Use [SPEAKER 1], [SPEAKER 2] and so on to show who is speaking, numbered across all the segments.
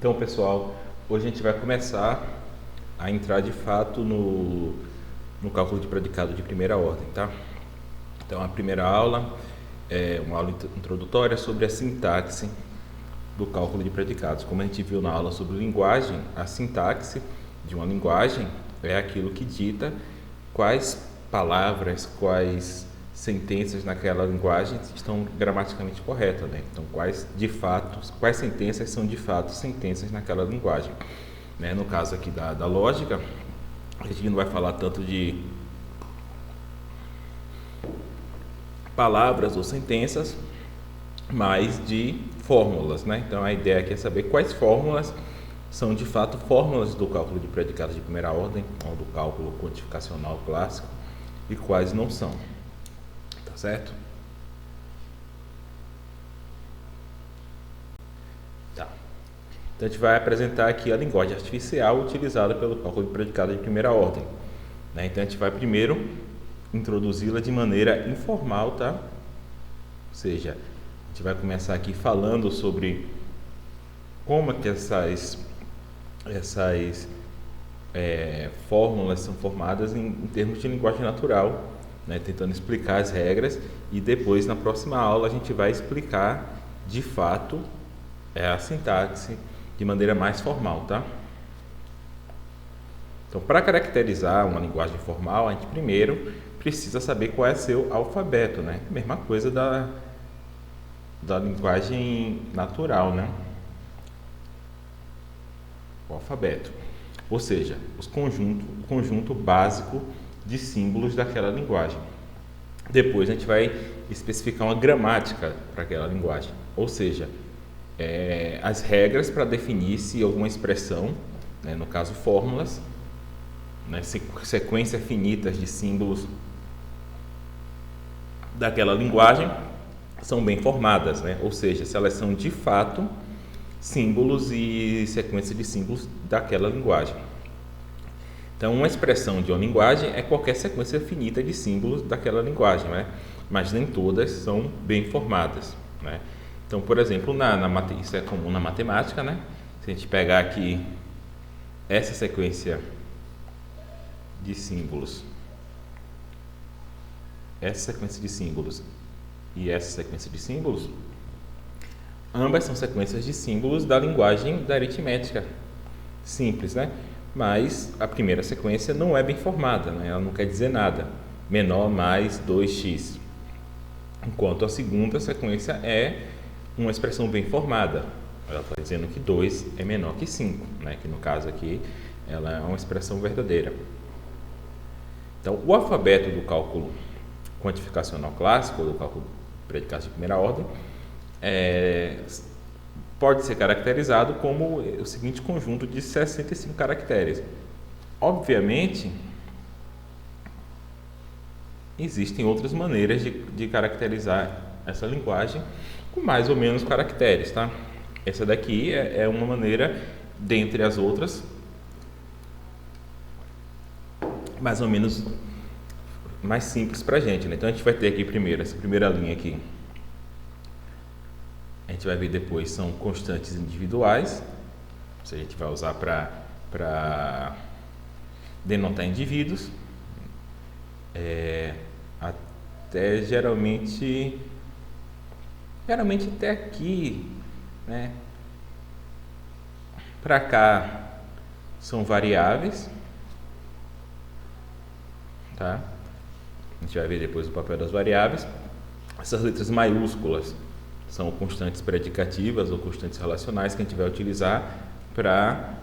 [SPEAKER 1] Então, pessoal, hoje a gente vai começar a entrar de fato no cálculo de predicado de primeira ordem, tá? Então, a primeira aula é uma aula introdutória sobre a sintaxe do cálculo de predicados. Como a gente viu na aula sobre linguagem, a sintaxe de uma linguagem é aquilo que dita quais palavras, quais sentenças naquela linguagem estão gramaticalmente corretas, né? Então, quais sentenças são de fato sentenças naquela linguagem, né? No caso aqui da lógica, a gente não vai falar tanto de palavras ou sentenças, mas de fórmulas, né? Então, a ideia aqui é saber quais fórmulas são de fato fórmulas do cálculo de predicados de primeira ordem, ou do cálculo quantificacional clássico, e quais não são. Tá certo? Tá. Então a gente vai apresentar aqui a linguagem artificial utilizada pelo cálculo de predicados de primeira ordem, né? Então a gente vai primeiro introduzi-la de maneira informal, tá? Ou seja, a gente vai começar aqui falando sobre como é que essas fórmulas são formadas em termos de linguagem natural, né, tentando explicar as regras, e depois na próxima aula a gente vai explicar de fato a sintaxe de maneira mais formal, tá? Então, para caracterizar uma linguagem formal, a gente primeiro precisa saber qual é seu alfabeto, né? Mesma coisa da linguagem natural, né? O alfabeto, ou seja, o conjunto básico de símbolos daquela linguagem. Depois a gente vai especificar uma gramática para aquela linguagem, ou seja, as regras para definir se alguma expressão, né, no caso fórmulas, né, sequências finitas de símbolos daquela linguagem são bem formadas, né? Ou seja, se elas são de fato símbolos e sequência de símbolos daquela linguagem. Então, uma expressão de uma linguagem é qualquer sequência finita de símbolos daquela linguagem, né? Mas nem todas são bem formadas, né? Então, por exemplo, isso é comum na matemática, né? Se a gente pegar aqui essa sequência de símbolos, essa sequência de símbolos e essa sequência de símbolos, ambas são sequências de símbolos da linguagem da aritmética simples, né? Mas a primeira sequência não é bem formada, né? Ela não quer dizer nada. Menor mais 2x. Enquanto a segunda sequência é uma expressão bem formada. Ela está dizendo que 2 é menor que 5, né? Que no caso aqui ela é uma expressão verdadeira. Então, o alfabeto do cálculo quantificacional clássico, ou do cálculo de predicados de primeira ordem, pode ser caracterizado como o seguinte conjunto de 65 caracteres. Obviamente, existem outras maneiras de caracterizar essa linguagem com mais ou menos caracteres, tá? Essa daqui é uma maneira, dentre as outras, mais ou menos mais simples para a gente, né? Então a gente vai ter aqui primeiro, essa primeira linha aqui. A gente vai ver depois são constantes individuais, isso a gente vai usar para denotar indivíduos, até geralmente até aqui, né? Para cá são variáveis, tá? A gente vai ver depois o papel das variáveis. Essas letras maiúsculas são constantes predicativas ou constantes relacionais que a gente vai utilizar para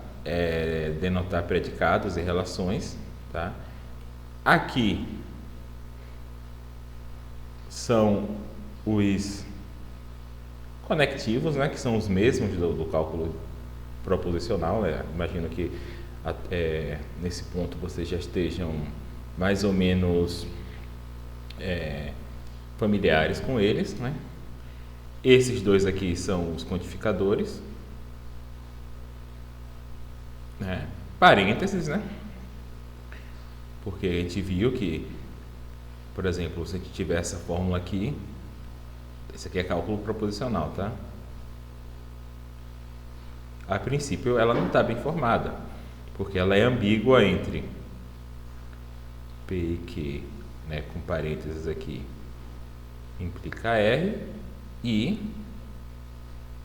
[SPEAKER 1] denotar predicados e relações, tá? Aqui são os conectivos, né, que são os mesmos do cálculo proposicional, né? Imagino que nesse ponto vocês já estejam mais ou menos familiares com eles, né? Esses dois aqui são os quantificadores, né? Parênteses, né? Porque a gente viu que, por exemplo, se a gente tiver essa fórmula aqui, esse aqui é cálculo proposicional, tá? a princípio ela não está bem formada, porque ela é ambígua entre P e Q, né, com parênteses aqui, implica R, e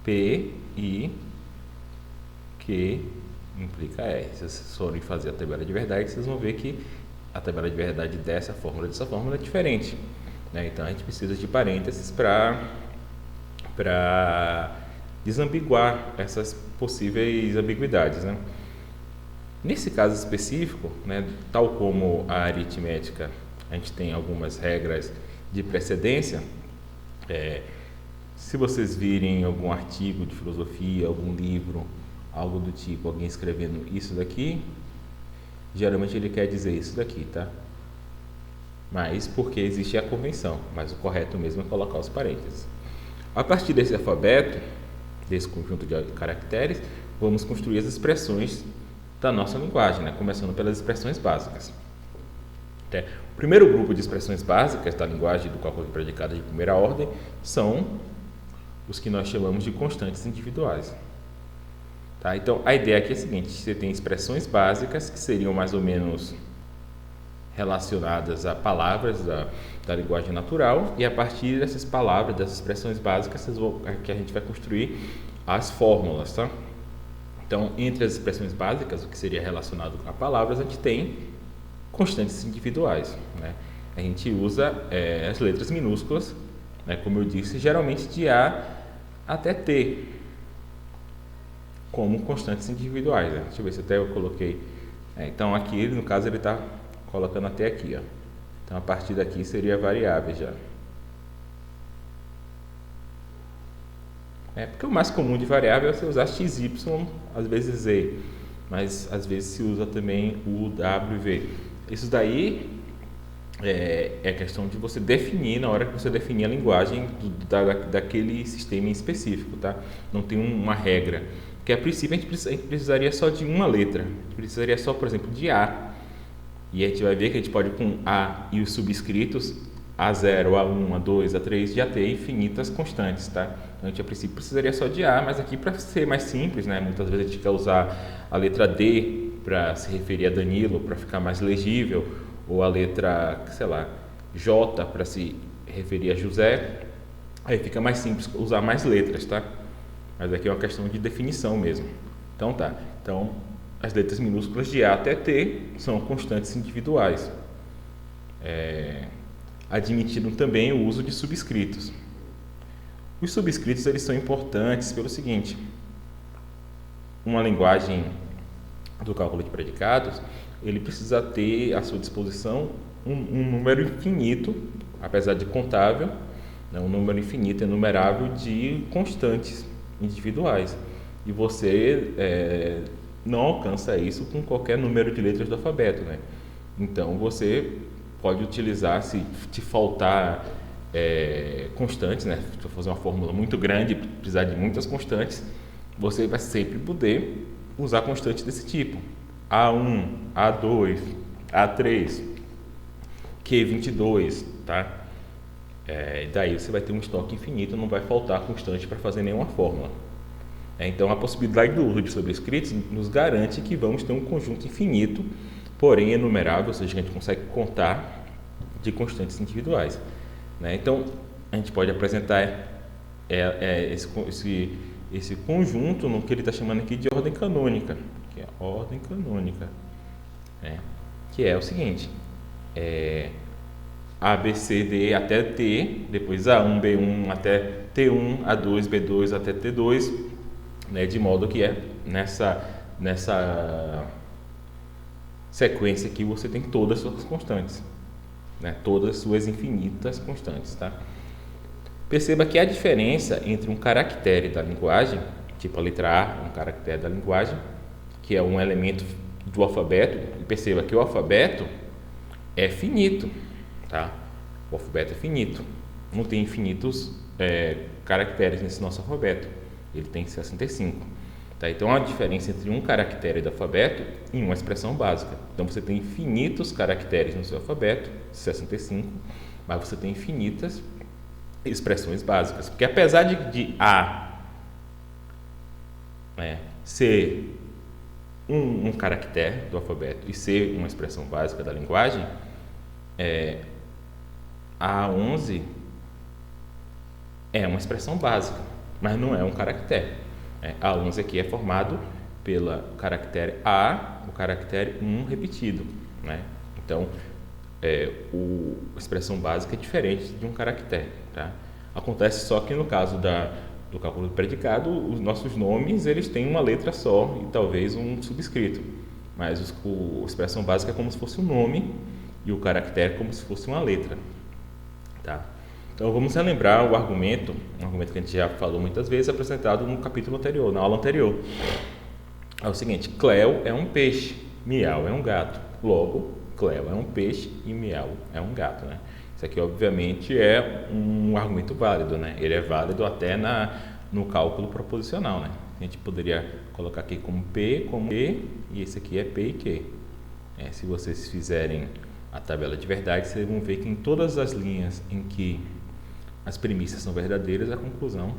[SPEAKER 1] P e Q implica R. Se vocês forem fazer a tabela de verdade, vocês vão ver que a tabela de verdade dessa fórmula é diferente, né? Então a gente precisa de parênteses para desambiguar essas possíveis ambiguidades, né? Nesse caso específico, né, tal como a aritmética, a gente tem algumas regras de precedência. Se vocês virem algum artigo de filosofia, algum livro, algo do tipo, alguém escrevendo isso daqui, geralmente ele quer dizer isso daqui, tá? Mas porque existe a convenção, mas o correto mesmo é colocar os parênteses. A partir desse alfabeto, desse conjunto de caracteres, vamos construir as expressões da nossa linguagem, né? Começando pelas expressões básicas. O primeiro grupo de expressões básicas da linguagem do cálculo de predicados de primeira ordem são os que nós chamamos de constantes individuais. Tá? Então, a ideia aqui é a seguinte: você tem expressões básicas que seriam mais ou menos relacionadas a palavras da linguagem natural, e a partir dessas palavras, dessas expressões básicas, que a gente vai construir as fórmulas. Tá? Então, entre as expressões básicas, o que seria relacionado a palavras, a gente tem constantes individuais, né? A gente usa as letras minúsculas, né, como eu disse, geralmente de A até T, como constantes individuais, né? Deixa eu ver se até eu coloquei. Então, aqui, no caso, ele está colocando até aqui. Ó. Então, a partir daqui seria variável já. Porque o mais comum de variável é você usar x, y, às vezes z, mas às vezes se usa também o w e v. Isso daí é questão de você definir na hora que você definir a linguagem daquele sistema em específico, tá? Não tem uma regra. Porque a princípio a gente precisaria só de uma letra. A gente precisaria só, por exemplo, de A. E a gente vai ver que a gente pode, com A e os subscritos, A0, A1, A2, A3, já ter infinitas constantes, tá? Então a gente a princípio precisaria só de A, mas aqui para ser mais simples, né? Muitas vezes a gente quer usar a letra D para se referir a Danilo, para ficar mais legível, ou a letra, sei lá, J para se referir a José. Aí fica mais simples usar mais letras, tá? Mas aqui é uma questão de definição mesmo. Então tá. Então as letras minúsculas de A até T são constantes individuais. Admitindo também o uso de subscritos. Os subscritos eles são importantes pelo seguinte: uma linguagem do cálculo de predicados, ele precisa ter à sua disposição um número infinito, apesar de contável, né, um número infinito, enumerável de constantes individuais. E você não alcança isso com qualquer número de letras do alfabeto, né? Então você pode utilizar, se te faltar constantes, né? Se for fazer uma fórmula muito grande, precisar de muitas constantes, você vai sempre poder usar constantes desse tipo: A1, A2, A3, Q22, tá? Daí você vai ter um estoque infinito, não vai faltar constante para fazer nenhuma fórmula. Então, a possibilidade do uso de sobrescritos nos garante que vamos ter um conjunto infinito, porém enumerável, ou seja, que a gente consegue contar, de constantes individuais, né? Então, a gente pode apresentar esse conjunto no que ele está chamando aqui de ordem canônica, que é a ordem canônica, né? Que é o seguinte: A, B, C, D até T, depois A1, B1 até T1, A2, B2 até T2, né? De modo que nessa sequência aqui você tem todas as suas constantes, né? Todas as suas infinitas constantes, tá? Perceba que a diferença entre um caractere da linguagem, tipo a letra A, um caractere da linguagem, que é um elemento do alfabeto, e perceba que o alfabeto é finito, tá? O alfabeto é finito, não tem infinitos caracteres nesse nosso alfabeto, ele tem 65. Tá? Então, há uma diferença entre um caractere do alfabeto e uma expressão básica. Então, você tem infinitos caracteres no seu alfabeto, 65, mas você tem infinitas expressões básicas. Porque apesar de A ser um caractere do alfabeto e ser uma expressão básica da linguagem, A11 é uma expressão básica, mas não é um caractere. A11 aqui é formado pelo caractere A, o caractere 1 repetido, né? Então, a expressão básica é diferente de um caractere, tá? Acontece só que no caso do cálculo do predicado, os nossos nomes eles têm uma letra só e talvez um subscrito, mas a expressão básica é como se fosse um nome e o caractere como se fosse uma letra, tá? Então vamos relembrar um argumento que a gente já falou muitas vezes, apresentado no capítulo anterior, na aula anterior. É o seguinte: Cleo é um peixe, Miau é um gato. Logo, Cleo é um peixe e Miau é um gato, né? Isso aqui, obviamente, é um argumento válido, né? Ele é válido até no cálculo proposicional, né? A gente poderia colocar aqui como P, como E, e esse aqui é P e Q. Se vocês fizerem a tabela de verdade, vocês vão ver que em todas as linhas em que as premissas são verdadeiras, a conclusão,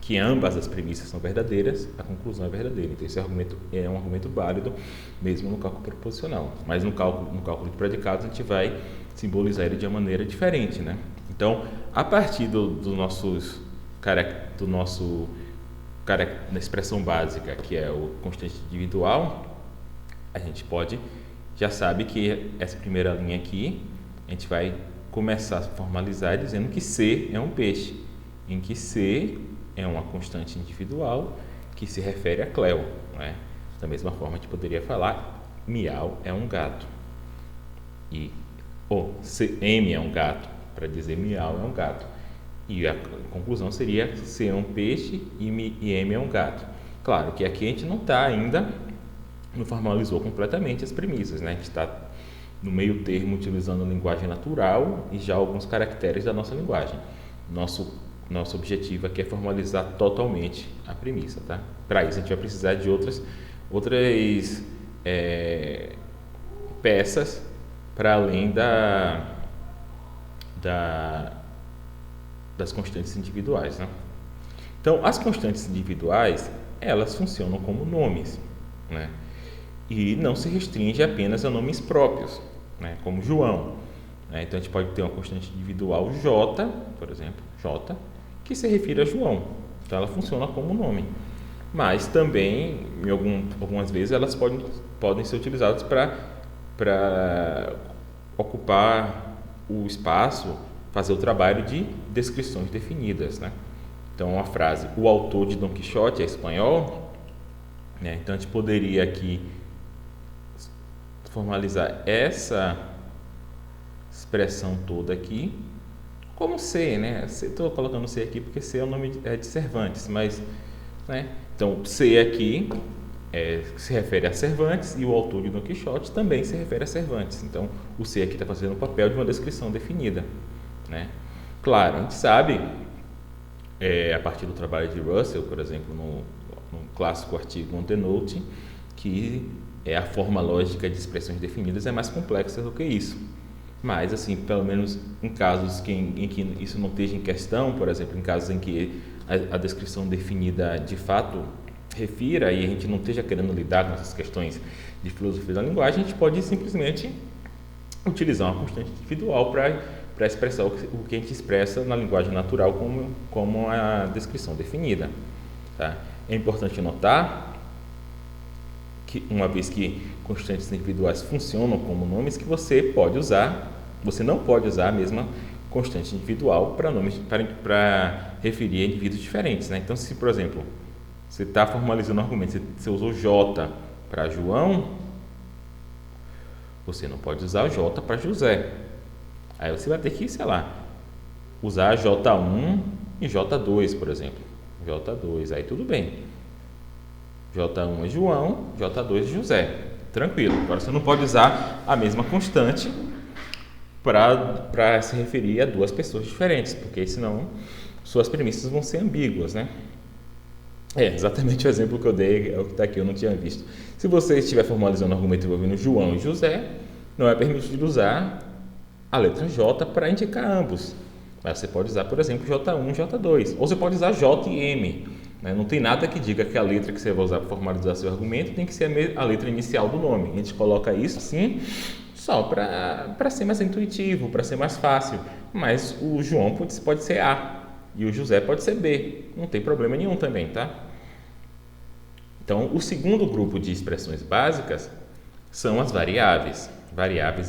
[SPEAKER 1] que ambas as premissas são verdadeiras, a conclusão é verdadeira. Então, esse argumento é um argumento válido, mesmo no cálculo proposicional. Mas no cálculo de predicados, a gente vai simbolizar ele de uma maneira diferente, né? Então, a partir da expressão básica, que é o constante individual, a gente já sabe que essa primeira linha aqui, a gente vai começar a formalizar dizendo que C é um peixe, em que C é uma constante individual que se refere a Cleo, né? Da mesma forma, a gente poderia falar Miau é um gato. M é um gato, para dizer Miau é um gato. E a conclusão seria C é um peixe e M é um gato. Claro que aqui a gente não formalizou completamente as premissas, né? A gente está no meio termo utilizando a linguagem natural e já alguns caracteres da nossa linguagem. Nosso objetivo aqui é formalizar totalmente a premissa, tá? Para isso a gente vai precisar de outras peças para além das constantes individuais, né? Então, as constantes individuais, elas funcionam como nomes, né? E não se restringe apenas a nomes próprios, né? Como João, né? Então, a gente pode ter uma constante individual J, por exemplo, J, que se refere a João. Então, ela funciona como nome. Mas também, algumas vezes, elas podem ser utilizadas para ocupar o espaço, fazer o trabalho de descrições definidas, né? Então, a frase, o autor de Dom Quixote é espanhol, né? Então, a gente poderia aqui formalizar essa expressão toda aqui como C, né? Estou colocando C aqui porque C é o nome de Cervantes, mas, né? Então, C aqui se refere a Cervantes e o autor de Dom Quixote também se refere a Cervantes. Então, o C aqui está fazendo o papel de uma descrição definida, né? Claro, a gente sabe, a partir do trabalho de Russell, por exemplo, no clássico artigo On the Note, que a forma lógica de expressões definidas é mais complexa do que isso. Mas, assim, pelo menos em casos em que isso não esteja em questão, por exemplo, em casos em que a descrição definida de fato refira e a gente não esteja querendo lidar com essas questões de filosofia da linguagem, a gente pode simplesmente utilizar uma constante individual para expressar o que a gente expressa na linguagem natural como a descrição definida, tá? É importante notar que, uma vez que constantes individuais funcionam como nomes, que você não pode usar a mesma constante individual para nomes para referir a indivíduos diferentes, né? Então, se, por exemplo, você está formalizando um argumento, você usou J para João, você não pode usar J para José. Aí você vai ter que, sei lá, usar J1 e J2, por exemplo. J2, aí tudo bem. J1 é João, J2 é José. Tranquilo. Agora você não pode usar a mesma constante para se referir a duas pessoas diferentes, porque senão suas premissas vão ser ambíguas, né? Exatamente o exemplo que eu dei, é o que está aqui, eu não tinha visto. Se você estiver formalizando um argumento envolvendo João e José, não é permitido usar a letra J para indicar ambos. Mas você pode usar, por exemplo, J1 e J2. Ou você pode usar J e M. né? Não tem nada que diga que a letra que você vai usar para formalizar seu argumento tem que ser a letra inicial do nome. A gente coloca isso sim só para ser mais intuitivo, para ser mais fácil. Mas o João pode ser A e o José pode ser B. Não tem problema nenhum também, tá? Então, o segundo grupo de expressões básicas são as variáveis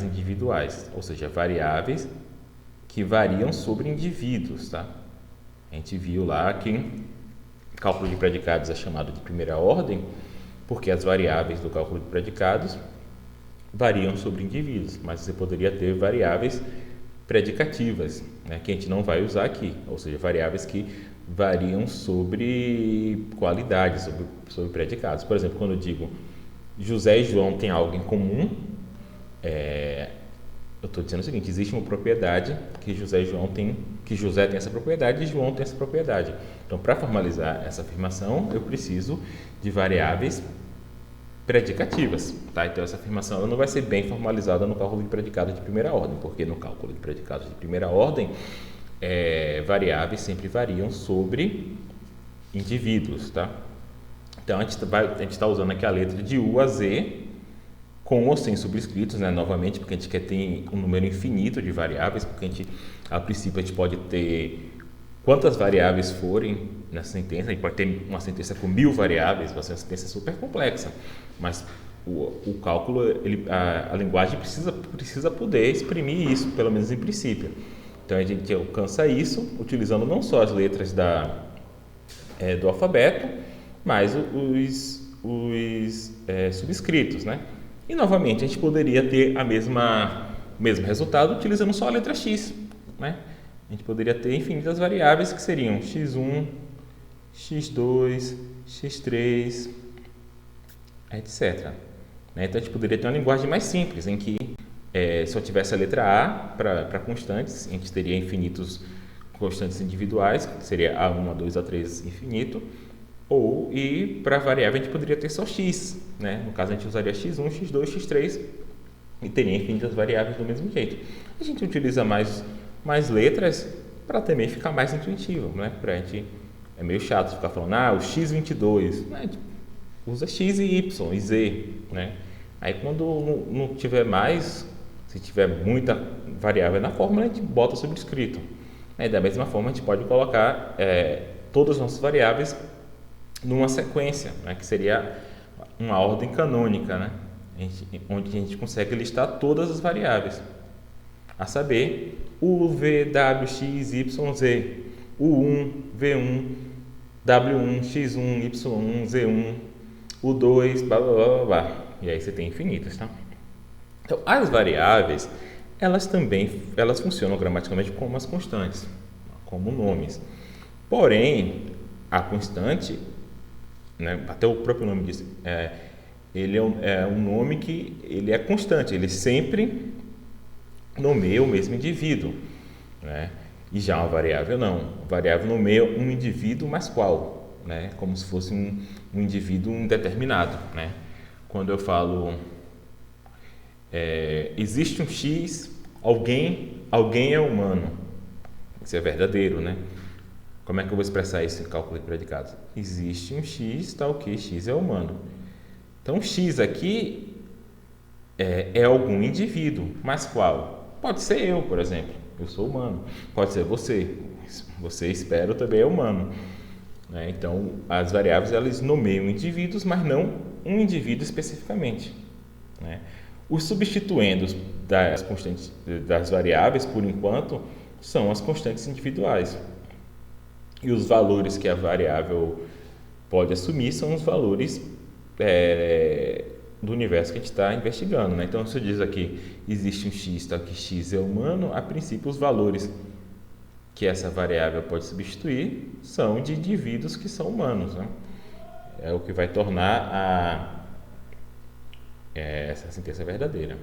[SPEAKER 1] individuais, ou seja, variáveis que variam sobre indivíduos, tá? A gente viu lá que cálculo de predicados é chamado de primeira ordem, porque as variáveis do cálculo de predicados variam sobre indivíduos, mas você poderia ter variáveis predicativas, né, que a gente não vai usar aqui, ou seja, variáveis que variam sobre qualidades, sobre predicados. Por exemplo, quando eu digo José e João têm algo em comum, eu estou dizendo o seguinte: existe uma propriedade que José tem essa propriedade e João tem essa propriedade. Então, para formalizar essa afirmação, eu preciso de variáveis predicativas, tá? Então, essa afirmação ela não vai ser bem formalizada no cálculo de predicados de primeira ordem, porque no cálculo de predicados de primeira ordem, variáveis sempre variam sobre indivíduos, tá? Então, a gente está usando aqui a letra de U a Z, com ou sem subscritos, né? Novamente, porque a gente quer ter um número infinito de variáveis, porque a princípio a gente pode ter quantas variáveis forem nessa sentença. A gente pode ter uma sentença com 1000 variáveis, vai ser uma sentença super complexa, mas o cálculo, a linguagem precisa poder exprimir isso, pelo menos em princípio. Então, a gente alcança isso utilizando não só as letras do alfabeto, mas os subscritos, né? E, novamente, a gente poderia ter o mesmo resultado utilizando só a letra X, né? A gente poderia ter infinitas variáveis que seriam x1, x2, x3, etc. Então, a gente poderia ter uma linguagem mais simples, em que se eu tivesse a letra A para constantes, a gente teria infinitos constantes individuais, que seria A1, A2, A3 infinito, e para variável a gente poderia ter só x, né? No caso a gente usaria x1, x2, x3 e teria infinitas variáveis do mesmo jeito. A gente utiliza mais letras para também ficar mais intuitivo, né? É meio chato ficar falando, o x22, né? Usa x e y e z, né? Aí quando não tiver mais, se tiver muita variável na fórmula, a gente bota subscrito. Da mesma forma a gente pode colocar todas as nossas variáveis numa sequência, né, que seria uma ordem canônica, né, onde a gente consegue listar todas as variáveis, a saber, U, V, W, X, Y, Z, U1, V1, W1, X1, Y1, Z1, U2, blá, blá, blá, blá. E aí você tem infinitas, tá? Então, as variáveis, elas funcionam gramaticalmente como as constantes, como nomes. Porém, a constante, né, até o próprio nome diz, ele é um nome que ele é constante, ele sempre nomeia o mesmo indivíduo, né? E já uma variável não, a variável nomeia um indivíduo, mas qual, né? Como se fosse um indivíduo indeterminado, né? Quando eu falo existe um X, alguém é humano, isso é verdadeiro, né? Como é que eu vou expressar isso em cálculo de predicados? Existe um X, tal que X é humano. Então, X aqui é algum indivíduo, mas qual? Pode ser eu, por exemplo. Eu sou humano. Pode ser você. Você, espero, também é humano. Então, as variáveis, elas nomeiam indivíduos, mas não um indivíduo especificamente. Os substituendos das variáveis, por enquanto, são as constantes individuais. E os valores que a variável pode assumir são os valores do universo que a gente está investigando, Então, se eu diz aqui, existe um X, tal que X é humano, a princípio os valores que essa variável pode substituir são de indivíduos que são humanos, É o que vai tornar essa sentença verdadeira.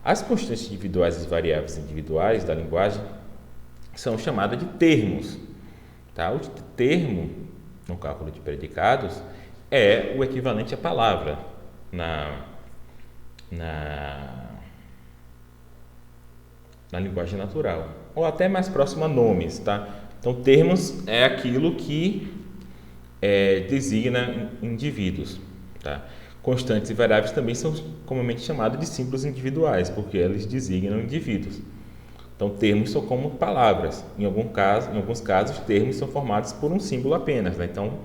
[SPEAKER 1] As constantes individuais e as variáveis individuais da linguagem são chamadas de termos, tá? O termo, no cálculo de predicados, é o equivalente à palavra na linguagem natural, ou até mais próximo a nomes, tá? Então, termos é aquilo que designa indivíduos, tá? Constantes e variáveis também são comumente chamados de símbolos individuais, porque eles designam indivíduos. Então, termos são como palavras. Em alguns casos, termos são formados por um símbolo apenas, né? Então,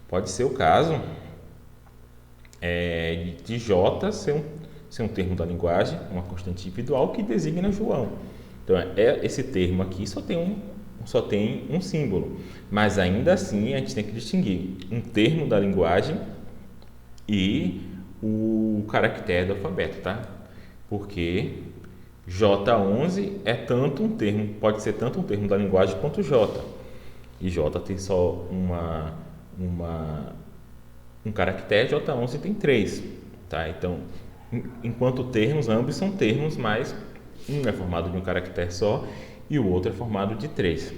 [SPEAKER 1] pode ser o caso de J ser um termo da linguagem, uma constante individual que designa João. Então, esse termo aqui só tem um símbolo, mas ainda assim a gente tem que distinguir um termo da linguagem e o caractere do alfabeto, tá? Porque J11 é tanto um termo, pode ser tanto um termo da linguagem quanto J. E J tem só um caractere, J11 tem 3, tá? Então, enquanto termos, ambos são termos, mas um é formado de um caractere só e o outro é formado de 3.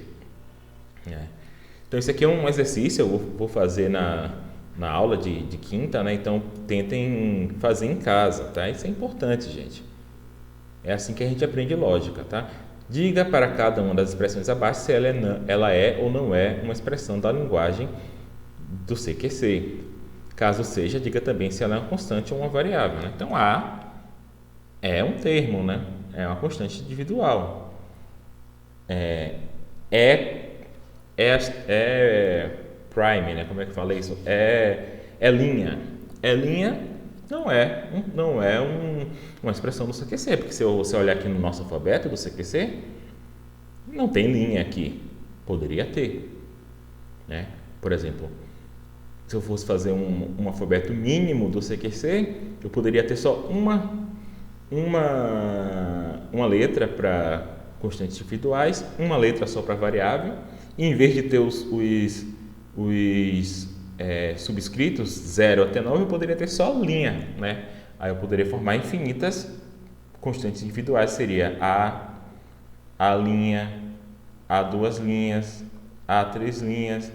[SPEAKER 1] Então, isso aqui é um exercício, eu vou fazer na aula de quinta, né? Então, tentem fazer em casa, tá? Isso é importante, gente. É assim que a gente aprende lógica, tá? Diga para cada uma das expressões abaixo se ela é ou não é uma expressão da linguagem do CQC. Caso seja, diga também se ela é uma constante ou uma variável, né? Então, A é um termo, né? É uma constante individual. Prime, né? Como é que fala isso? É linha. Linha não é uma expressão do CQC, porque se você olhar aqui no nosso alfabeto do CQC, não tem linha aqui. Poderia ter, né? Por exemplo, se eu fosse fazer um alfabeto mínimo do CQC, eu poderia ter só uma letra para constantes individuais, uma letra só para variável, e em vez de ter os subscritos 0 até 9, eu poderia ter só linha, né? Aí eu poderia formar infinitas constantes individuais, seria A linha, A 2 linhas, A 3 linhas,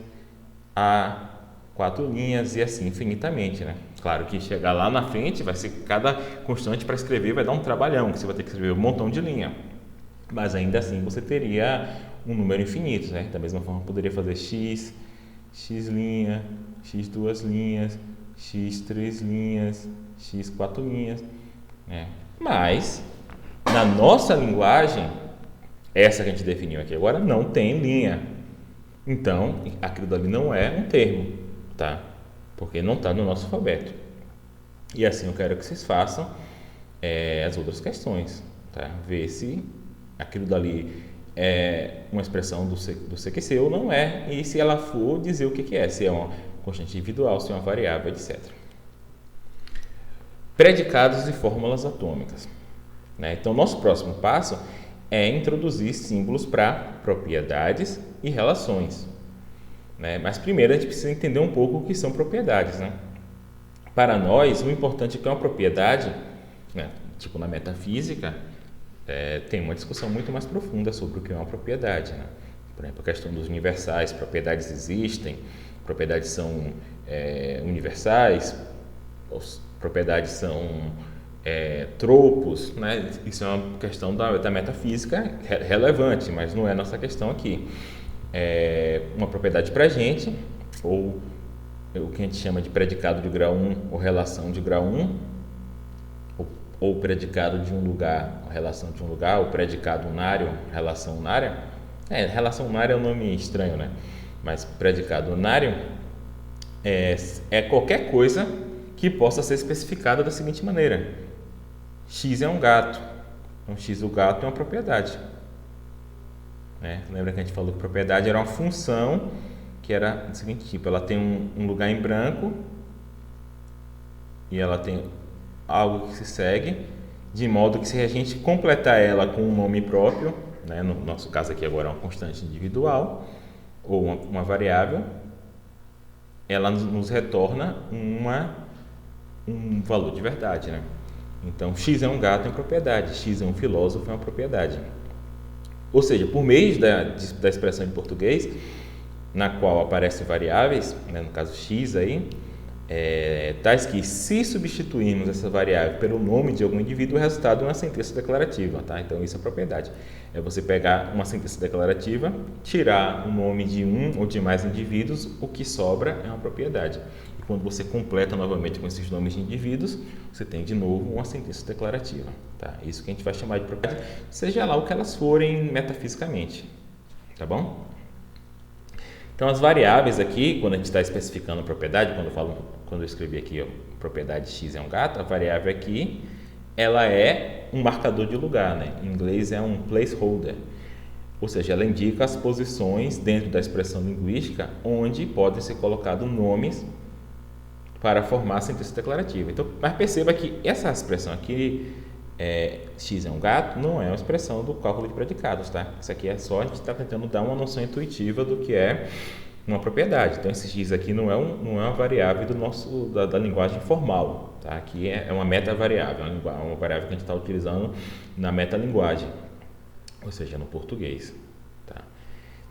[SPEAKER 1] A 4 linhas e assim infinitamente, né? Claro que chegar lá na frente vai ser cada constante para escrever vai dar um trabalhão, que você vai ter que escrever um montão de linha, mas ainda assim você teria um número infinito, né? Da mesma forma poderia fazer x linha, x 2 linhas, x 3 linhas, x 4 linhas, né? Mas na nossa linguagem, essa que a gente definiu aqui agora, não tem linha. Então, aquilo dali não é um termo, tá? Porque não está no nosso alfabeto. E assim eu quero que vocês façam as outras questões, tá? Ver se aquilo dali é uma expressão do CQC ou não é, e se ela for, dizer o que é, se é uma constante individual, se é uma variável, etc. Predicados e fórmulas atômicas, né? Então, nosso próximo passo é introduzir símbolos para propriedades e relações, né? Mas primeiro a gente precisa entender um pouco o que são propriedades, né? Para nós, o importante é que uma propriedade, né, tipo na metafísica, tem uma discussão muito mais profunda sobre o que é uma propriedade, né? Por exemplo, a questão dos universais, propriedades existem, propriedades são universais, propriedades são tropos, né? Isso é uma questão da metafísica relevante, mas não é nossa questão aqui. Uma propriedade para a gente, ou o que a gente chama de predicado de grau 1 ou relação de grau 1, ou predicado de um lugar, relação de um lugar, ou predicado unário, relação unária. Relação unária é um nome estranho, né? Mas predicado unário é qualquer coisa que possa ser especificada da seguinte maneira: X é um gato. Então, X, o gato, é uma propriedade. Lembra que a gente falou que propriedade era uma função que era do seguinte tipo: ela tem um lugar em branco e ela tem algo que se segue, de modo que se a gente completar ela com um nome próprio, né, no nosso caso aqui agora é uma constante individual ou uma variável, ela nos retorna um valor de verdade, né? Então, X é um gato, é uma propriedade, X é um filósofo, é uma propriedade. Ou seja, por meio da expressão em português, na qual aparecem variáveis, né, no caso X aí, tais que, se substituirmos essa variável pelo nome de algum indivíduo, o resultado é uma sentença declarativa, tá? Então, isso é propriedade. É você pegar uma sentença declarativa, tirar o nome de um ou de mais indivíduos, o que sobra é uma propriedade. E quando você completa novamente com esses nomes de indivíduos, você tem de novo uma sentença declarativa, tá? Isso que a gente vai chamar de propriedade, seja lá o que elas forem metafisicamente, tá bom? Então, as variáveis aqui, quando a gente está especificando a propriedade, quando eu escrevi aqui, ó, propriedade x é um gato, a variável aqui, ela é um marcador de lugar, né? Em inglês é um placeholder, ou seja, ela indica as posições dentro da expressão linguística onde podem ser colocados nomes para formar a sentença declarativa. Então, mas perceba que essa expressão aqui, x é um gato, não é uma expressão do cálculo de predicados, tá? Isso aqui é só a gente está tentando dar uma noção intuitiva do que é uma propriedade. Então, esse x aqui não é uma variável da linguagem formal, tá? Aqui é uma metavariável, uma variável que a gente está utilizando na metalinguagem, ou seja, no português, tá?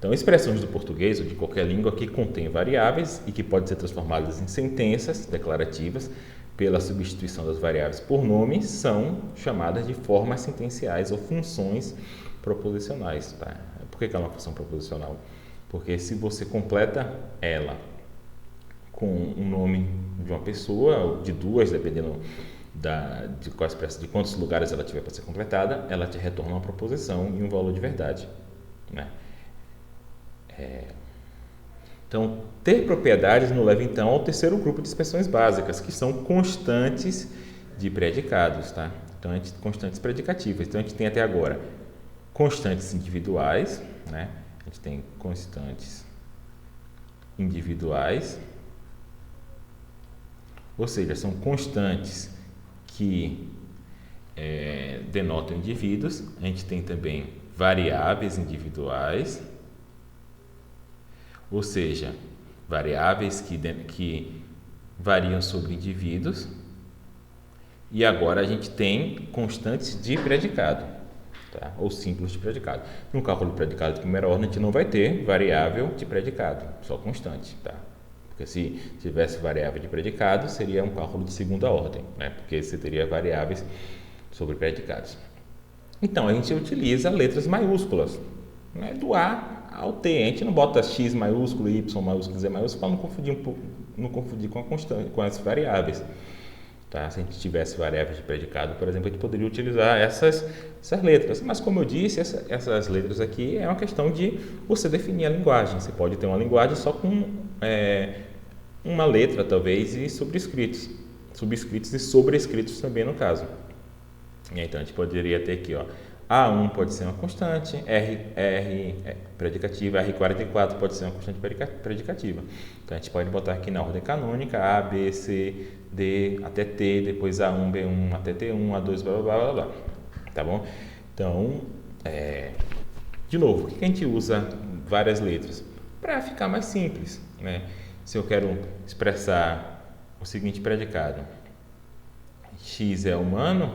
[SPEAKER 1] Então, expressões do português ou de qualquer língua que contém variáveis e que podem ser transformadas em sentenças declarativas pela substituição das variáveis por nome são chamadas de formas sentenciais ou funções proposicionais, tá? Por que é uma função proposicional? Porque se você completa ela com um nome de uma pessoa, ou de duas, dependendo de quantos lugares ela tiver para ser completada, ela te retorna uma proposição e um valor de verdade, né? Então, ter propriedades nos leva então ao terceiro grupo de expressões básicas, que são constantes de predicados, tá? Então, constantes predicativas. Então, a gente tem até agora constantes individuais, né? A gente tem constantes individuais, ou seja, são constantes que denotam indivíduos. A gente tem também variáveis individuais, ou seja, variáveis que variam sobre indivíduos. E agora a gente tem constantes de predicado, tá? Ou símbolos de predicado. No cálculo de predicado de primeira ordem, a gente não vai ter variável de predicado, só constante, tá? Porque se tivesse variável de predicado, seria um cálculo de segunda ordem, né? Porque você teria variáveis sobre predicados. Então, a gente utiliza letras maiúsculas, né? Do A ao T. A gente não bota x maiúsculo, y maiúsculo, z maiúsculo para não confundir com as variáveis, tá? Se a gente tivesse variáveis de predicado, por exemplo, a gente poderia utilizar essas letras. Mas, como eu disse, essas letras aqui é uma questão de você definir a linguagem. Você pode ter uma linguagem só com uma letra, talvez, e subscritos e sobrescritos também, no caso. E então, a gente poderia ter aqui, ó, A1 pode ser uma constante, R predicativa, R44 pode ser uma constante predicativa. Então, a gente pode botar aqui na ordem canônica A, B, C, D, até T, depois A1, B1, até T1, A2, blá, blá, blá, blá. Tá bom? Então, de novo, por que a gente usa várias letras? Para ficar mais simples, né? Se eu quero expressar o seguinte predicado, X é humano,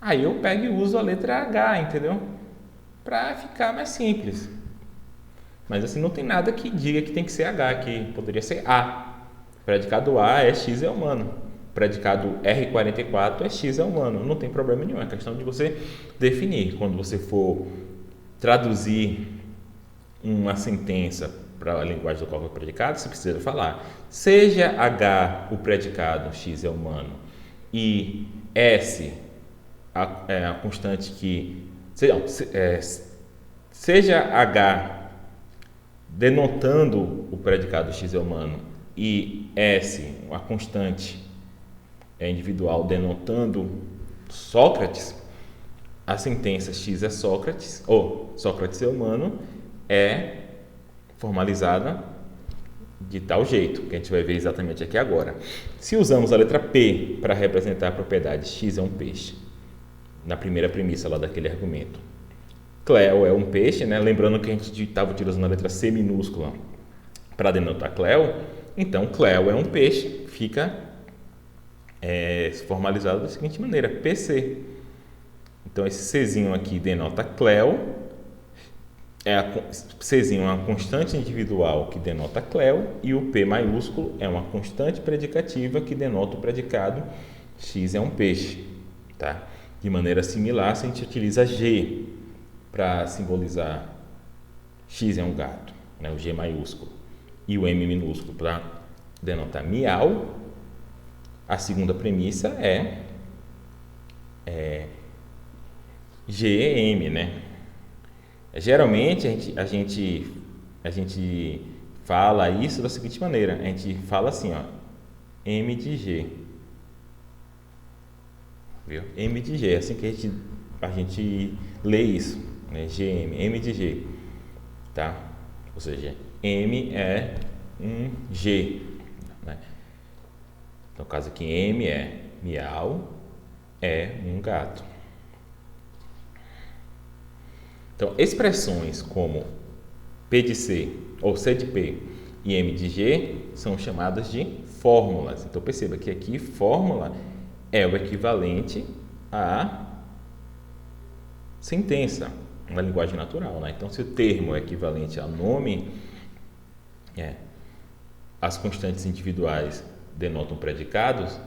[SPEAKER 1] aí eu pego e uso a letra H, entendeu? Para ficar mais simples. Mas assim, não tem nada que diga que tem que ser H, que poderia ser A. Predicado A é X é humano. Predicado R44 é X é humano. Não tem problema nenhum, é questão de você definir. Quando você for traduzir uma sentença para a linguagem do cálculo de predicado, você precisa falar, seja H o predicado, X é humano, e S a constante que seja H denotando o predicado x é humano e S a constante individual denotando Sócrates, a sentença x é Sócrates ou Sócrates é humano é formalizada de tal jeito, que a gente vai ver exatamente aqui agora. Se usamos a letra P para representar a propriedade x é um peixe, na primeira premissa lá daquele argumento, Cleo é um peixe, né? Lembrando que a gente estava utilizando a letra C minúscula para denotar Cleo, então Cleo é um peixe, fica formalizado da seguinte maneira, PC. Então esse Czinho aqui denota Cleo, Czinho é uma constante individual que denota Cleo e o P maiúsculo é uma constante predicativa que denota o predicado X é um peixe, tá? De maneira similar, se a gente utiliza G para simbolizar X é um gato, né? O G maiúsculo, e o M minúsculo para denotar miau, a segunda premissa é GEM, né? Geralmente a gente fala isso da seguinte maneira, a gente fala assim, ó, M de G, viu? M de G, é assim que a gente lê isso, né? GM, M de G, tá? Ou seja, M é um G, né? No caso aqui, M é miau, é um gato. Então, expressões como P de C ou C de P e M de G são chamadas de fórmulas. Então, perceba que aqui fórmula é o equivalente a sentença, na linguagem natural, né? Então, se o termo é equivalente a nome, as constantes individuais denotam predicados,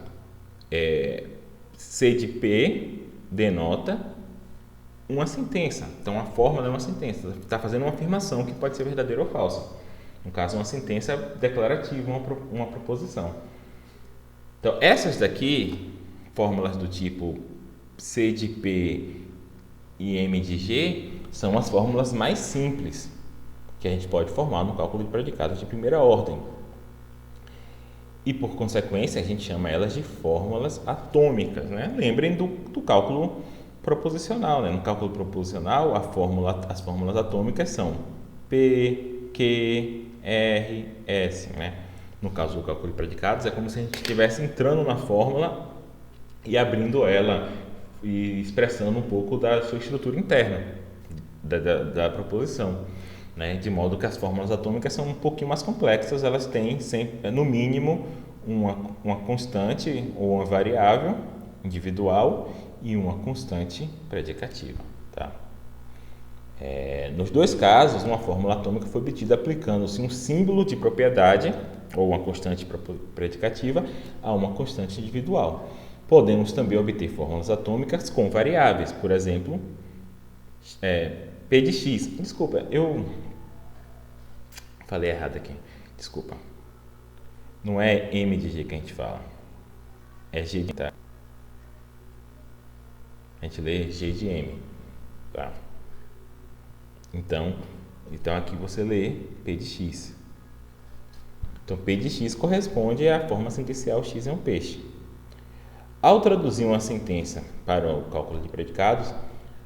[SPEAKER 1] C de P denota uma sentença. Então, a fórmula é uma sentença. Está fazendo uma afirmação que pode ser verdadeira ou falsa. No caso, uma sentença declarativa, uma proposição. Então, essas daqui, fórmulas do tipo C de P e M de G, são as fórmulas mais simples que a gente pode formar no cálculo de predicados de primeira ordem. E, por consequência, a gente chama elas de fórmulas atômicas, né? Lembrem do cálculo proposicional, né? No cálculo proposicional, as fórmulas atômicas são P, Q, R, S, né? No caso do cálculo de predicados, é como se a gente estivesse entrando na fórmula e abrindo ela e expressando um pouco da sua estrutura interna da proposição, né? De modo que as fórmulas atômicas são um pouquinho mais complexas, elas têm sempre, no mínimo uma constante ou uma variável individual e uma constante predicativa, tá? Nos dois casos, uma fórmula atômica foi obtida aplicando-se um símbolo de propriedade ou uma constante predicativa a uma constante individual. Podemos também obter fórmulas atômicas com variáveis, por exemplo, P de X. Desculpa, eu falei errado aqui. Desculpa. Não é M de G que a gente fala. É G de tá? A gente lê G de M, tá? Então aqui você lê P de X. Então, P de X corresponde à forma sentencial X é um peixe. Ao traduzir uma sentença para o cálculo de predicados,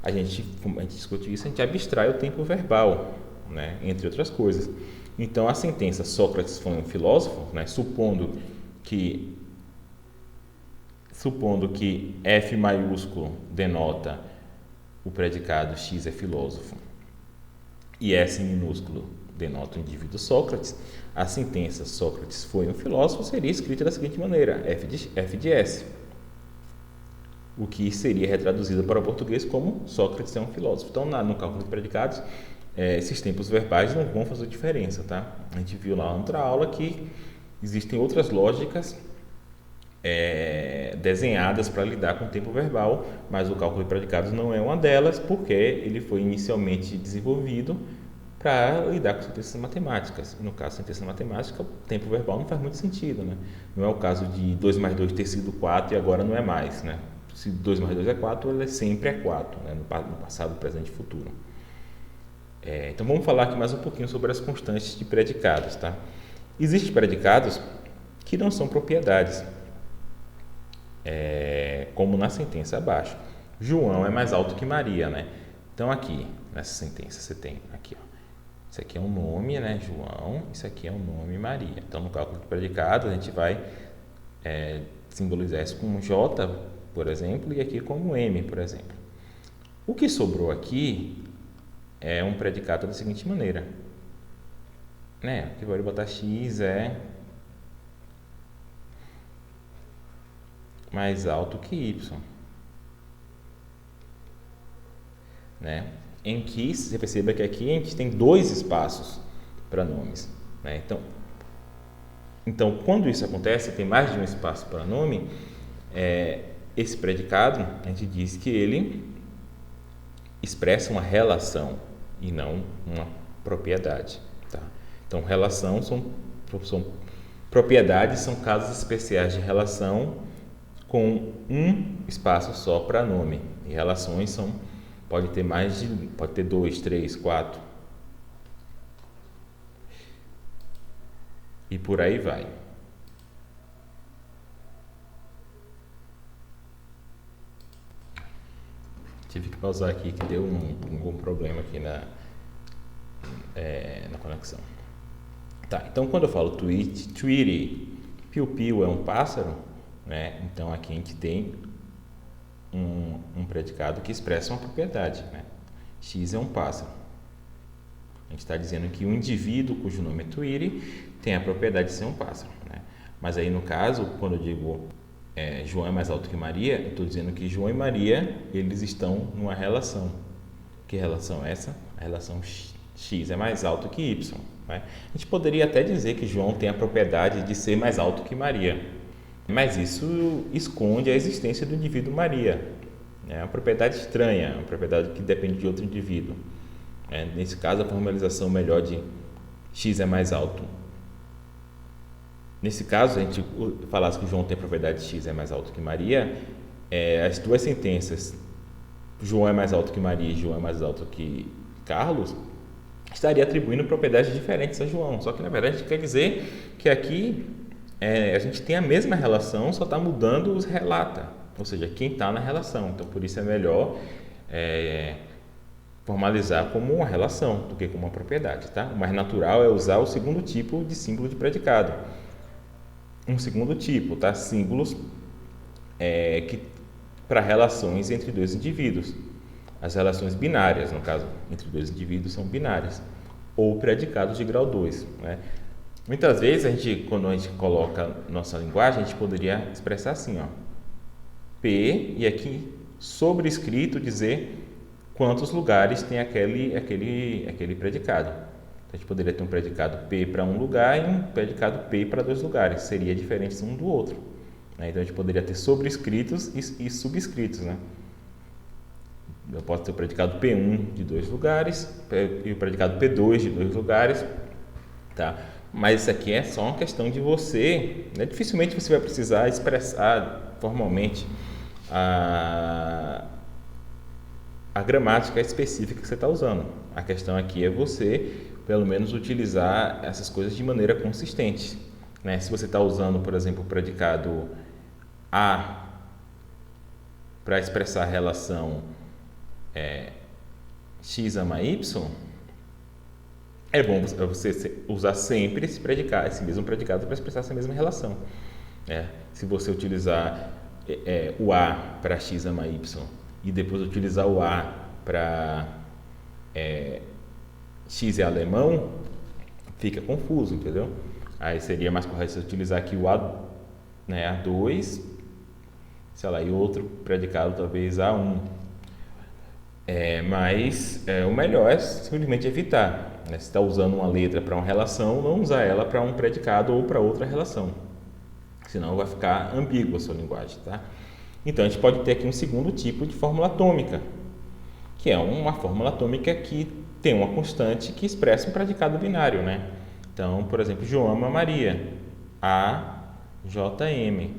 [SPEAKER 1] a gente discute isso, a gente abstrai o tempo verbal, né? Entre outras coisas. Então, a sentença Sócrates foi um filósofo, né? Supondo que F maiúsculo denota o predicado X é filósofo e S minúsculo denota o indivíduo Sócrates, a sentença Sócrates foi um filósofo seria escrita da seguinte maneira, F de S, o que seria retraduzido para o português como Sócrates é um filósofo. Então, no cálculo de predicados, esses tempos verbais não vão fazer diferença, tá? A gente viu lá na outra aula que existem outras lógicas desenhadas para lidar com o tempo verbal, mas o cálculo de predicados não é uma delas, porque ele foi inicialmente desenvolvido para lidar com sentenças matemáticas. No caso de sentença matemática, o tempo verbal não faz muito sentido, né? Não é o caso de 2 mais 2 ter sido 4 e agora não é mais, né? Se 2 mais 2 é 4, ele sempre é 4, né? No passado, presente e futuro. Então, vamos falar aqui mais um pouquinho sobre as constantes de predicados, tá? Existem predicados que não são propriedades, como na sentença abaixo. João é mais alto que Maria, né? Então, aqui, nessa sentença, você tem aqui, ó. Isso aqui é um nome, né? João. Isso aqui é um nome Maria. Então, no cálculo de predicados, a gente vai simbolizar isso com um J, por exemplo, e aqui com um M, por exemplo. O que sobrou aqui é um predicado da seguinte maneira, né? Aqui pode botar X é mais alto que Y, né? em que você perceba que aqui a gente tem dois espaços para nomes, né? Então, quando isso acontece, tem mais de um espaço para nome, esse predicado, a gente diz que ele expressa uma relação e não uma propriedade, tá? Então, relação são propriedades, são casos especiais de relação com um espaço só para nome. E relações pode ter 2, 3, 4 e por aí vai. Tive que pausar aqui que deu algum problema aqui na conexão. Tá, então quando eu falo tweety, piu-piu é um pássaro, né? Então aqui a gente tem um predicado que expressa uma propriedade, né? X é um pássaro. A gente está dizendo que um indivíduo cujo nome é tweety tem a propriedade de ser um pássaro, né? Mas aí no caso, quando eu digo João é mais alto que Maria, eu estou dizendo que João e Maria eles estão numa relação. Que relação é essa? A relação X é mais alto que Y, né? A gente poderia até dizer que João tem a propriedade de ser mais alto que Maria, mas isso esconde a existência do indivíduo Maria. É uma propriedade estranha, uma propriedade que depende de outro indivíduo. Nesse caso, a formalização melhor de X é mais alto. Nesse caso, a gente falasse que João tem a propriedade de X é mais alto que Maria, as duas sentenças, João é mais alto que Maria e João é mais alto que Carlos, estaria atribuindo propriedades diferentes a João. Só que, na verdade, a gente quer dizer que aqui a gente tem a mesma relação, só está mudando os relata, ou seja, quem está na relação. Então, por isso é melhor formalizar como uma relação do que como uma propriedade, tá? O mais natural é usar o segundo tipo de símbolo de predicado. Um segundo tipo, tá? Símbolos para relações entre dois indivíduos. As relações binárias, no caso, entre dois indivíduos são binárias, ou predicados de grau 2, né? Muitas vezes, quando a gente coloca nossa linguagem, a gente poderia expressar assim, ó, P, e aqui sobrescrito dizer quantos lugares tem aquele predicado. Então, a gente poderia ter um predicado P para um lugar e um predicado P para 2 lugares. Seria diferente um do outro, né? Então, a gente poderia ter sobrescritos e subscritos, né? Eu posso ter o predicado P1 de 2 lugares e o predicado P2 de 2 lugares, tá? Mas isso aqui é só uma questão de você, né? Dificilmente você vai precisar expressar formalmente a gramática específica que você está usando. A questão aqui é você, pelo menos, utilizar essas coisas de maneira consistente, né? Se você está usando, por exemplo, o predicado A para expressar a relação X ama Y, é bom você usar sempre esse mesmo predicado para expressar essa mesma relação. Se você utilizar o A para X ama Y e depois utilizar o A para X é alemão, fica confuso, entendeu? Aí seria mais correto você utilizar aqui o A, né, A2, sei lá, e outro predicado talvez A1. Mas o melhor é simplesmente evitar, né? Se está usando uma letra para uma relação, não usar ela para um predicado ou para outra relação, senão vai ficar ambígua a sua linguagem, tá? Então, a gente pode ter aqui um segundo tipo de fórmula atômica, que é uma fórmula atômica que tem uma constante que expressa um predicado binário, né? Então, por exemplo, João ama Maria, AJM,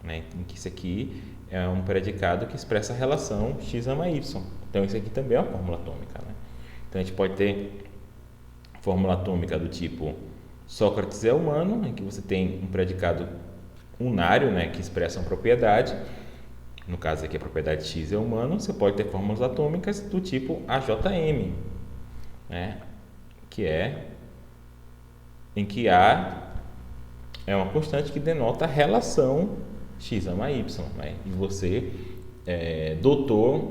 [SPEAKER 1] né? Em que isso aqui é um predicado que expressa a relação X ama Y. Então, isso aqui também é uma fórmula atômica, né? Então, a gente pode ter fórmula atômica do tipo Sócrates é humano, em que você tem um predicado unário, né, que expressa uma propriedade. No caso aqui, a propriedade X é humano. Você pode ter fórmulas atômicas do tipo AJM, né, que em que A é uma constante que denota a relação X ama Y, né? E você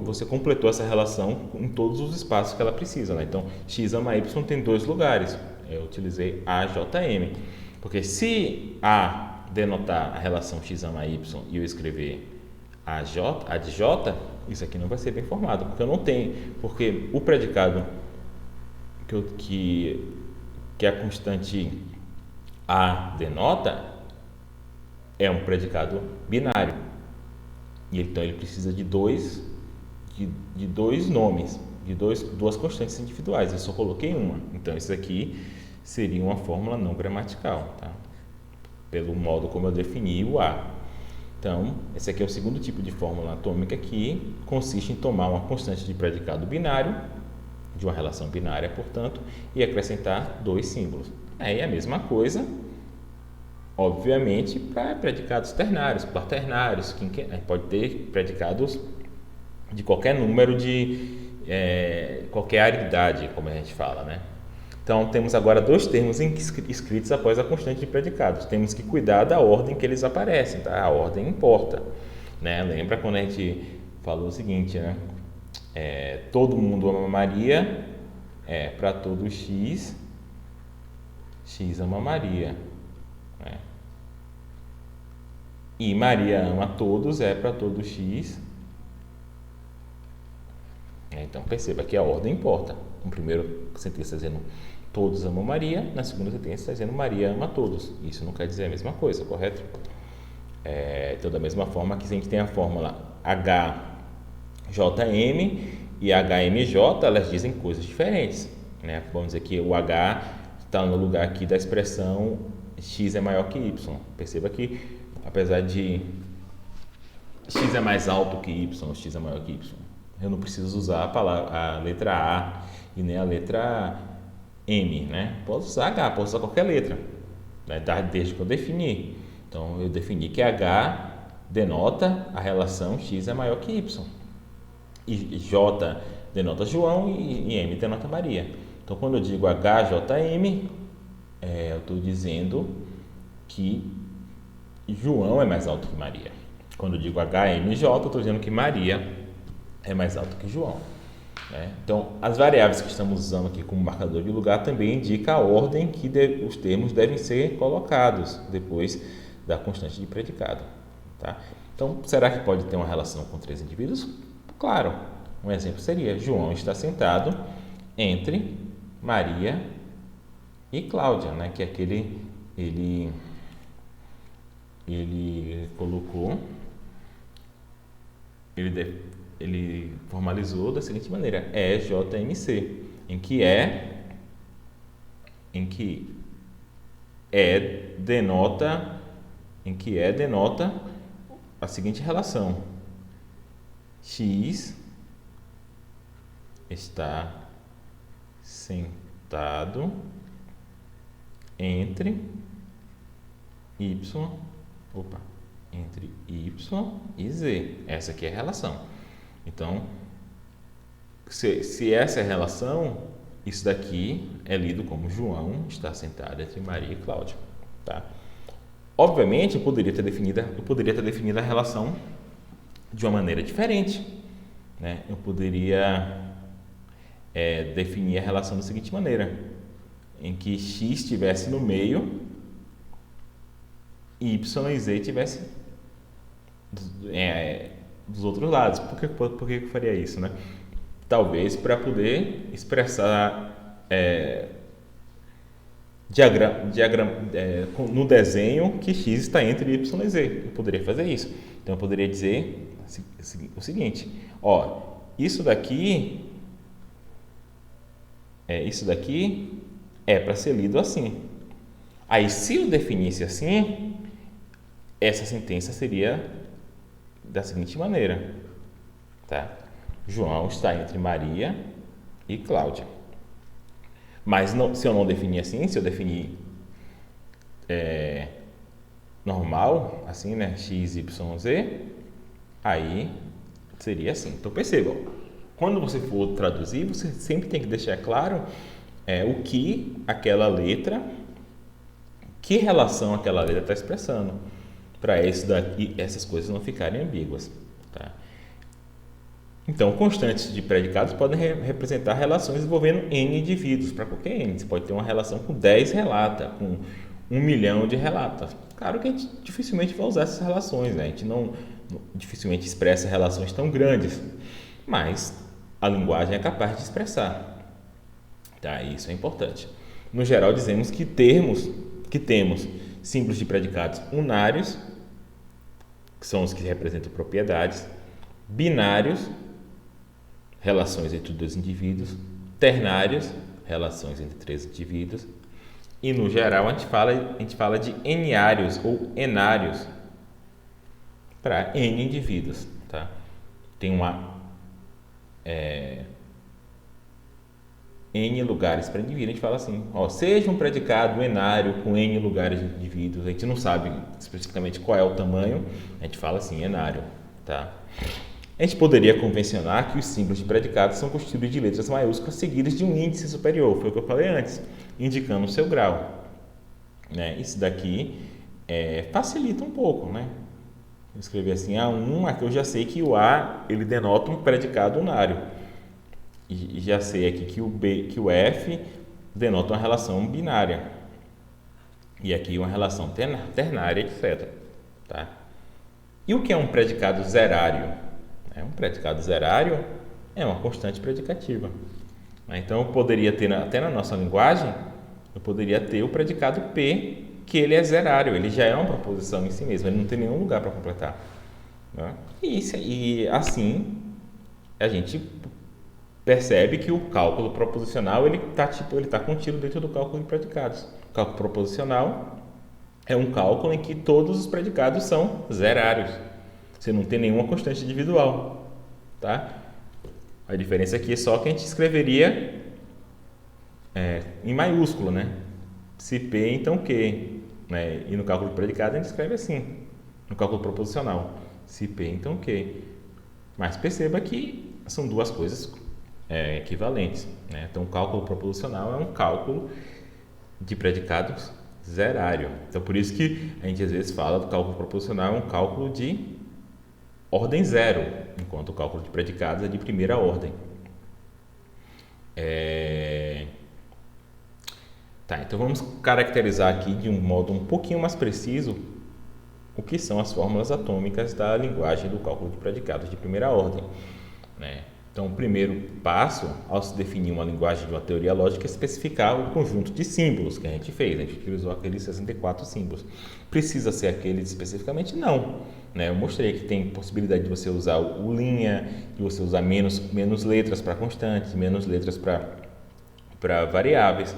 [SPEAKER 1] você completou essa relação em todos os espaços que ela precisa, né? Então, X ama Y tem 2 lugares. Eu utilizei AJM, porque se A denotar a relação X ama Y e eu escrever a de J, isso aqui não vai ser bem formado, porque eu não tenho, porque o predicado que a constante A denota é um predicado binário. E então ele precisa de dois nomes, duas constantes individuais. Eu só coloquei uma. Então isso aqui seria uma fórmula não gramatical, tá? Pelo modo como eu defini o A. Então, esse aqui é o segundo tipo de fórmula atômica, que consiste em tomar uma constante de predicado binário, de uma relação binária, portanto, e acrescentar dois símbolos. Aí é a mesma coisa, obviamente, para predicados ternários, quaternários, que pode ter predicados de qualquer número de qualquer aridade, como a gente fala, né? Então, temos agora dois termos escritos após a constante de predicados. Temos que cuidar da ordem que eles aparecem, tá? A ordem importa, né? Lembra quando a gente falou o seguinte, né? Todo mundo ama Maria, para todo X, X ama Maria, né? E Maria ama todos, para todo X. Então, perceba que a ordem importa. No primeiro sentença está dizendo todos amam Maria, na segunda sentença está dizendo Maria ama todos. Isso não quer dizer a mesma coisa, correto? Então, da mesma forma que a gente tem a fórmula HJM e HMJ, elas dizem coisas diferentes, né? Vamos dizer que o H está no lugar aqui da expressão X é maior que Y. Perceba que, apesar de X é mais alto que Y, X é maior que Y, eu não preciso usar a letra A e nem a letra M, né? Posso usar H, posso usar qualquer letra, né? Desde que eu defini. Então, eu defini que H denota a relação X é maior que Y. E J denota João e M denota Maria. Então, quando eu digo HJM, eu estou dizendo que João é mais alto que Maria. Quando eu digo HMJ, eu estou dizendo que Maria é mais alto que João, né? Então, as variáveis que estamos usando aqui como marcador de lugar também indica a ordem que os termos devem ser colocados depois da constante de predicado, tá? Então, será que pode ter uma relação com três indivíduos? Claro. Um exemplo seria: João está sentado entre Maria e Cláudia, né? Que ele colocou, ele formalizou da seguinte maneira: EJMC, em que denota a seguinte relação: X está sentado entre Y e Z. Essa aqui é a relação. Então, se essa é a relação, isso daqui é lido como João está sentado entre Maria e Cláudia, tá? Obviamente, eu poderia ter definido a relação de uma maneira diferente, né? Eu poderia definir a relação da seguinte maneira: em que X estivesse no meio e Y e Z estivesse dos outros lados. Por que eu faria isso, né? Talvez para poder expressar no desenho que X está entre Y e Z. Eu poderia fazer isso. Então, eu poderia dizer o seguinte: isso daqui é para ser lido assim. Aí, se eu definisse assim, essa sentença seria da seguinte maneira, tá? João está entre Maria e Cláudia. Mas se eu não definir assim, se eu definir normal, assim, né? X, Y, Z, aí seria assim. Então, percebam, quando você for traduzir, você sempre tem que deixar claro o que aquela letra, que relação aquela letra está expressando, para essas coisas não ficarem ambíguas, tá? Então, constantes de predicados podem representar relações envolvendo N indivíduos, para qualquer N. Você pode ter uma relação com 10 relata, com 1 milhão de relatos. Claro que a gente dificilmente vai usar essas relações, né? A gente dificilmente expressa relações tão grandes, mas a linguagem é capaz de expressar, tá? Isso é importante. No geral, dizemos que temos símbolos de predicados unários, que são os que representam propriedades, binários, relações entre dois indivíduos, ternários, relações entre três indivíduos, e no geral a gente fala de eniários ou enários para N indivíduos, tá? Tem N lugares para indivíduo, a gente fala assim, seja um predicado enário com N lugares de indivíduos, a gente não sabe especificamente qual é o tamanho, a gente fala assim, enário, tá? A gente poderia convencionar que os símbolos de predicados são constituídos de letras maiúsculas seguidas de um índice superior, foi o que eu falei antes, indicando o seu grau, né? Isso daqui facilita um pouco, né? Eu escrevi assim, A1, aqui eu já sei que o A ele denota um predicado unário. E já sei aqui que o F denota uma relação binária. E aqui uma relação ternária, etc. Tá? E o que é um predicado zerário? Um predicado zerário é uma constante predicativa. Então, eu poderia ter, até na nossa linguagem, eu poderia ter o predicado P, que ele é zerário, ele já é uma proposição em si mesmo, ele não tem nenhum lugar para completar. Né? E assim, a gente percebe que o cálculo proposicional ele está contido dentro do cálculo de predicados. O cálculo proposicional é um cálculo em que todos os predicados são zerários. Você não tem nenhuma constante individual, tá? A diferença aqui é só que a gente escreveria em maiúsculo, né? Se P, então Q, né? E no cálculo de predicado a gente escreve assim, no cálculo proposicional, se P, então Q. Mas perceba que são duas coisas equivalentes, né? Então, o cálculo proposicional é um cálculo de predicados zerário. Então, por isso que a gente às vezes fala do cálculo proposicional é um cálculo de ordem zero, enquanto o cálculo de predicados é de primeira ordem. Então vamos caracterizar aqui de um modo um pouquinho mais preciso o que são as fórmulas atômicas da linguagem do cálculo de predicados de primeira ordem, né? Então, o primeiro passo, ao se definir uma linguagem de uma teoria lógica, é especificar o conjunto de símbolos que a gente fez. A gente utilizou aqueles 64 símbolos. Precisa ser aqueles especificamente? Não. Né? Eu mostrei que tem possibilidade de você usar o linha, de você usar menos letras para constantes, menos letras para variáveis.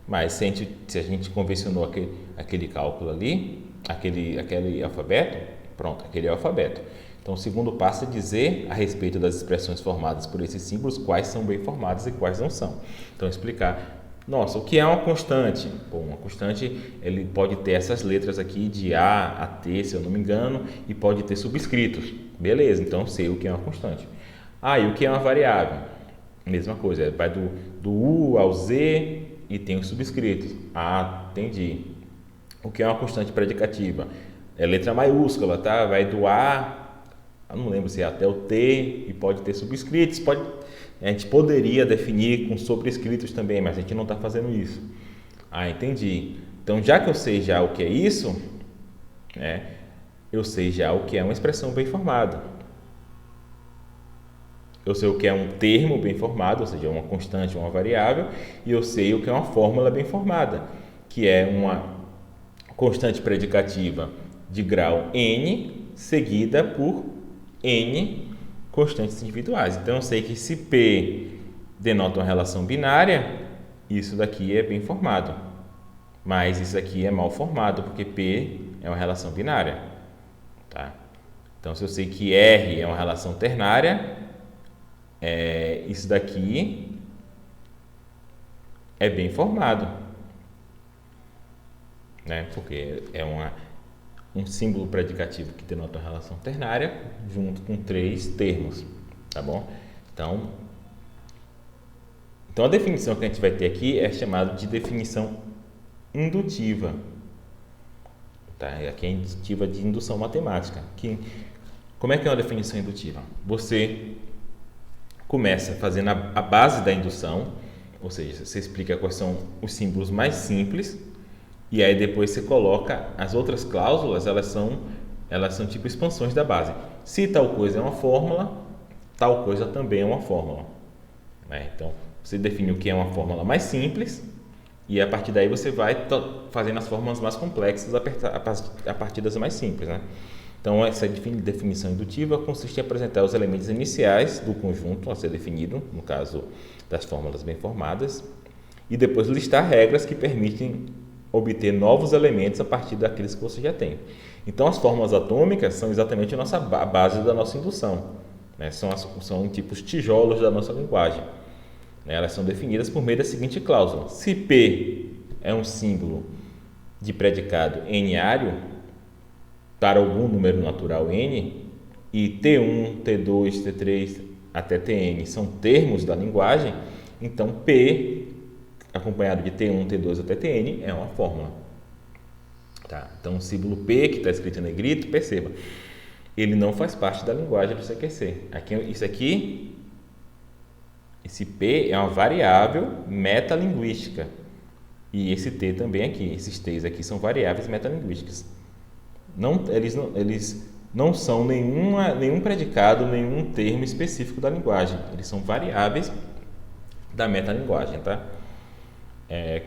[SPEAKER 1] Mas se a gente convencionou aquele cálculo ali, aquele alfabeto, pronto, aquele é o alfabeto. Então, o segundo passo é dizer a respeito das expressões formadas por esses símbolos, quais são bem formadas e quais não são. Então, explicar, o que é uma constante? Uma constante, ele pode ter essas letras aqui de A a T, se eu não me engano, e pode ter subscritos. Beleza, então sei o que é uma constante. E o que é uma variável? Mesma coisa, vai do U ao Z e tem os subscritos. Entendi. O que é uma constante predicativa? É letra maiúscula, tá? Vai do A, eu não lembro se é até o T, e pode ter subscritos. A gente poderia definir com sobrescritos também, mas a gente não está fazendo isso. Entendi. Então, já que eu sei já o que é isso, eu sei já o que é uma expressão bem formada. Eu sei o que é um termo bem formado, ou seja, uma constante ou uma variável, e eu sei o que é uma fórmula bem formada, que é uma constante predicativa de grau n, seguida por n constantes individuais. Então, eu sei que se P denota uma relação binária, isso daqui é bem formado. Mas isso aqui é mal formado, porque P é uma relação binária. Tá? Então, se eu sei que R é uma relação ternária, isso daqui é bem formado. Né? Porque é um símbolo predicativo que denota uma relação ternária junto com 3 termos, tá bom? Então a definição que a gente vai ter aqui é chamada de definição indutiva, tá? Aqui é indutiva de indução matemática. Como é que é uma definição indutiva? Você começa fazendo a base da indução, ou seja, você explica quais são os símbolos mais simples E aí depois você coloca as outras cláusulas, elas são tipo expansões da base. Se tal coisa é uma fórmula, tal coisa também é uma fórmula, né? Então, você define o que é uma fórmula mais simples e a partir daí você vai fazendo as fórmulas mais complexas a partir das mais simples, né? Então, essa definição indutiva consiste em apresentar os elementos iniciais do conjunto a ser definido, no caso das fórmulas bem formadas, e depois listar regras que permitem obter novos elementos a partir daqueles que você já tem. Então, as fórmulas atômicas são exatamente a base da nossa indução, né? São tipos tijolos da nossa linguagem, né? Elas são definidas por meio da seguinte cláusula: se P é um símbolo de predicado n-ário para algum número natural n, e T1, T2, T3 até Tn são termos da linguagem, então P acompanhado de T1, T2 até Tn é uma fórmula. Tá? Então, o símbolo P, que está escrito em negrito, perceba, ele não faz parte da linguagem do CQC. Esse P é uma variável metalinguística. E esse T também aqui, esses T's aqui são variáveis metalinguísticas. Eles não são nenhum predicado, nenhum termo específico da linguagem. Eles são variáveis da metalinguagem, tá?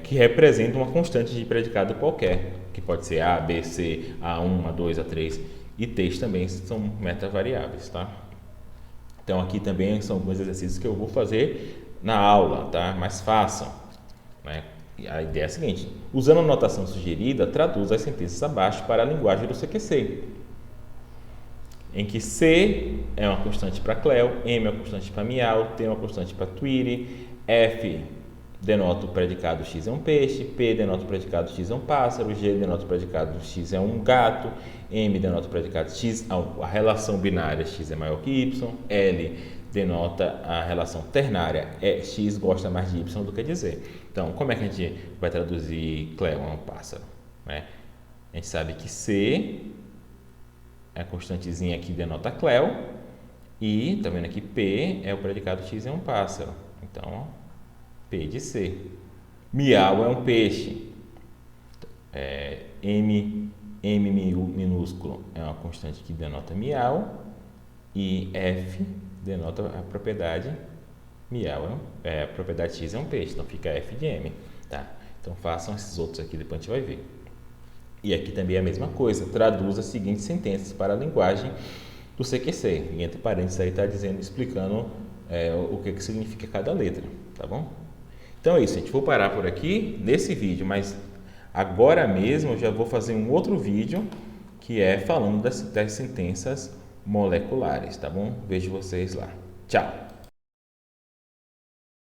[SPEAKER 1] Que representam uma constante de predicado qualquer, que pode ser A, B, C, A1, A2, A3, e T's também são metavariáveis, tá? Então, aqui também são alguns exercícios que eu vou fazer na aula, tá? Mas façam, né? A ideia é a seguinte: usando a notação sugerida, traduz as sentenças abaixo para a linguagem do CQC, em que C é uma constante para Cleo, M é uma constante para Miau, T é uma constante para Twitty, F denota o predicado X é um peixe, P denota o predicado X é um pássaro, G denota o predicado X é um gato, M denota o predicado X, a relação binária X é maior que Y, L denota a relação ternária, X gosta mais de Y do que de Z. Então, como é que a gente vai traduzir Cleo é um pássaro, né? A gente sabe que C é a constantezinha que denota Cleo e, tá vendo aqui, P é o predicado X é um pássaro. Então, P de C. Miau é um peixe. M minúsculo é uma constante que denota miau e F denota a propriedade miau, a propriedade X é um peixe, então fica F de M, tá? Então façam esses outros aqui, depois a gente vai ver. E aqui também é a mesma coisa, traduz as seguintes sentenças para a linguagem do CQC, e entre parênteses aí está explicando o que significa cada letra, tá bom? Então é isso, gente, vou parar por aqui nesse vídeo, mas agora mesmo eu já vou fazer um outro vídeo que é falando das sentenças moleculares, tá bom? Vejo vocês lá. Tchau!